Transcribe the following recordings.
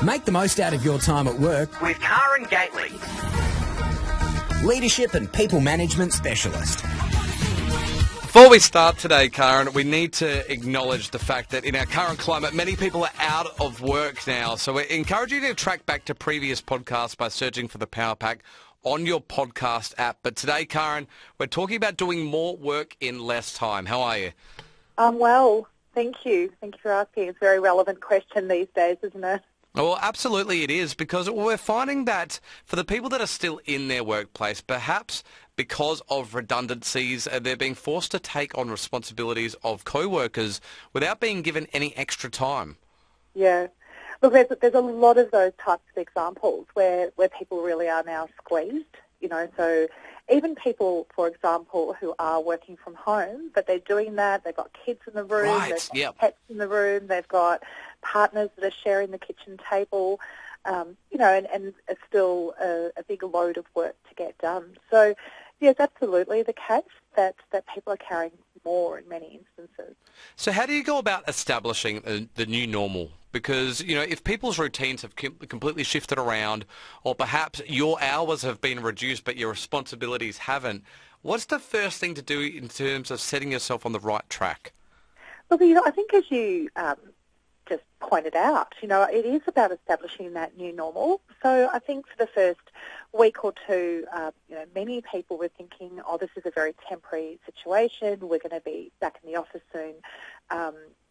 Make the most out of your time at work with Karen Gately, leadership and people management specialist. Before we start today, Karen, we need to acknowledge the fact that in our current climate, many people are out of work now. So we encourage you to track back to previous podcasts by searching for the Power Pack on your podcast app. But today, Karen, we're talking about doing more work in less time. How are you? I'm well, thank you. Thank you for asking. It's a very relevant question these days, isn't it? Well, absolutely it is, because we're finding that for the people that are still in their workplace, perhaps because of redundancies, they're being forced to take on responsibilities of co-workers without being given any extra time. Yeah. Look, there's a lot of those types of examples where people really are now squeezed, you know, so even people, for example, who are working from home, but they're doing that, they've got kids in the room, Right, they've got yep. pets in the room, they've got partners that are sharing the kitchen table, you know, and it's still a big load of work to get done. So, yes, absolutely the case that people are carrying more in many instances. So how do you go about establishing the new normal? Because, you know, if people's routines have completely shifted around, or perhaps your hours have been reduced but your responsibilities haven't, what's the first thing to do in terms of setting yourself on the right track? Well, you know, I think as you just pointed out, you know, it is about establishing that new normal. So I think for the first week or two, you know, many people were thinking, oh, this is a very temporary situation, we're going to be back in the office soon,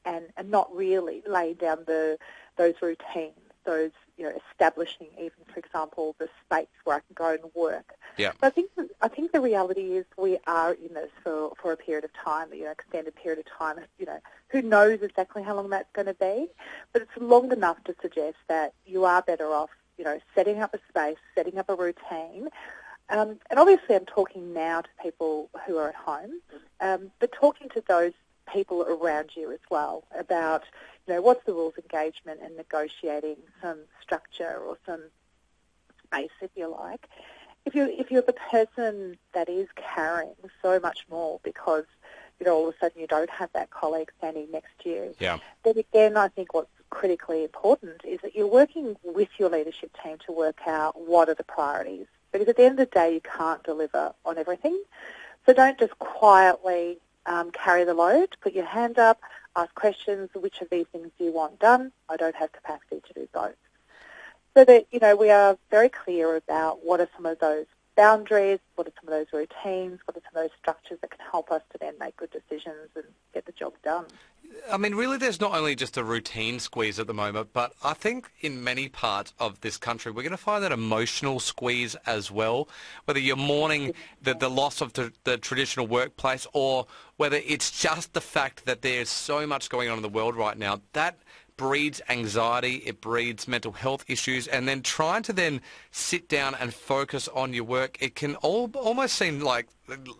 and not really laying down those routines, those, you know, establishing even, for example, the space where I can go and work. Yeah. But I think the reality is we are in this for a period of time, you know, extended period of time. You know, who knows exactly how long that's going to be, but it's long enough to suggest that you are better off, you know, setting up a space, setting up a routine. And obviously I'm talking now to people who are at home, but talking to those people around you as well about, you know, what's the rules of engagement and negotiating some structure or some space, if you like. If you're the person that is carrying so much more because, you know, all of a sudden you don't have that colleague standing next to you, Yeah. then again I think what's critically important is that you're working with your leadership team to work out what are the priorities. Because at the end of the day you can't deliver on everything. So don't just quietly carry the load, put your hand up, ask questions, which of these things do you want done? I don't have capacity to do both. So that, you know, we are very clear about what are some of those boundaries, what are some of those routines, what are some of those structures that can help us to then make good decisions and get the job done. I mean, really, there's not only just a routine squeeze at the moment, but I think in many parts of this country, we're going to find that emotional squeeze as well, whether you're mourning the loss of the traditional workplace or whether it's just the fact that there's so much going on in the world right now. That breeds anxiety, it breeds mental health issues, and then trying to then sit down and focus on your work, it can almost seem like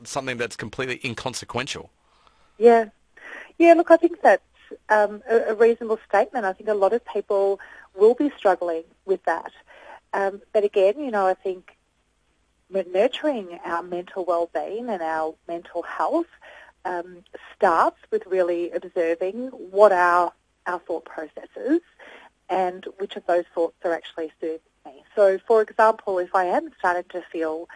something that's completely inconsequential. Yeah. Yeah, look, I think that's a reasonable statement. I think a lot of people will be struggling with that. But again, you know, I think nurturing our mental well-being and our mental health starts with really observing what our thought processes and which of those thoughts are actually serving me. So, for example, if I am starting to feel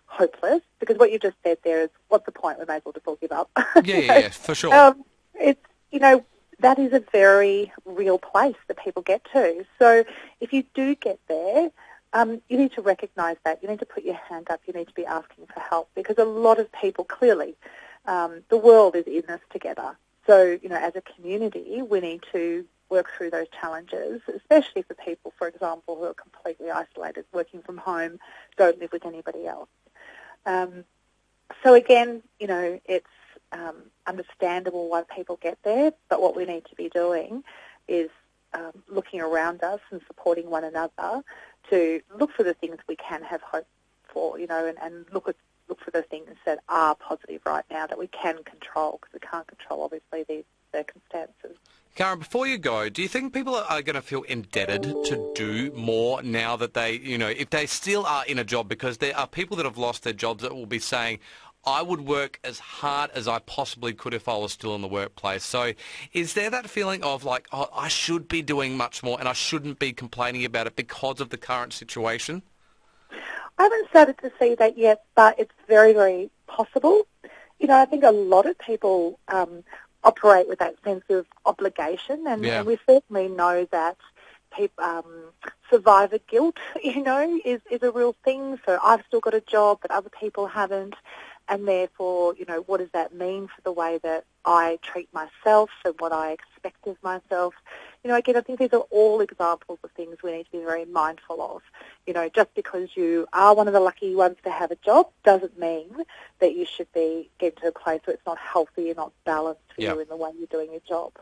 hopeless, because what you just said there is, what's the point? We may as well just all give up. Yeah, for sure. It's, you know, that is a very real place that people get to. So if you do get there, you need to recognise that. You need to put your hand up. You need to be asking for help, because a lot of people, clearly, the world is in this together. So, you know, as a community, we need to work through those challenges, especially for people, for example, who are completely isolated, working from home, don't live with anybody else. So again, you know, it's understandable why people get there, but what we need to be doing is looking around us and supporting one another to look for the things we can have hope for, you know, and look for the things that are positive right now that we can control, because we can't control, obviously, these circumstances. Karen, before you go, do you think people are going to feel indebted to do more now that they, you know, if they still are in a job? Because there are people that have lost their jobs that will be saying, I would work as hard as I possibly could if I was still in the workplace. So is there that feeling of like, oh, I should be doing much more and I shouldn't be complaining about it because of the current situation? I haven't started to see that yet, but it's very, very possible. You know, I think a lot of people operate with that sense of obligation, and we certainly know that survivor guilt, you know, is a real thing. So I've still got a job, but other people haven't. And therefore, you know, what does that mean for the way that I treat myself and what I expect of myself? You know, again, I think these are all examples of things we need to be very mindful of. You know, just because you are one of the lucky ones to have a job doesn't mean that you should be getting to a place where it's not healthy and not balanced for you in the way you're doing your job.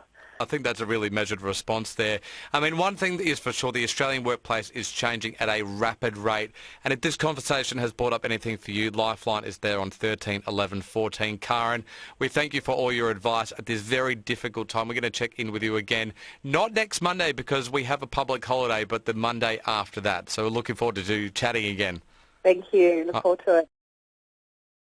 I think that's a really measured response there. I mean, one thing that is for sure, the Australian workplace is changing at a rapid rate. And if this conversation has brought up anything for you, Lifeline is there on 13 11 14. Karen, we thank you for all your advice at this very difficult time. We're going to check in with you again, not next Monday because we have a public holiday, but the Monday after that. So we're looking forward to chatting again. Thank you. Look forward to it.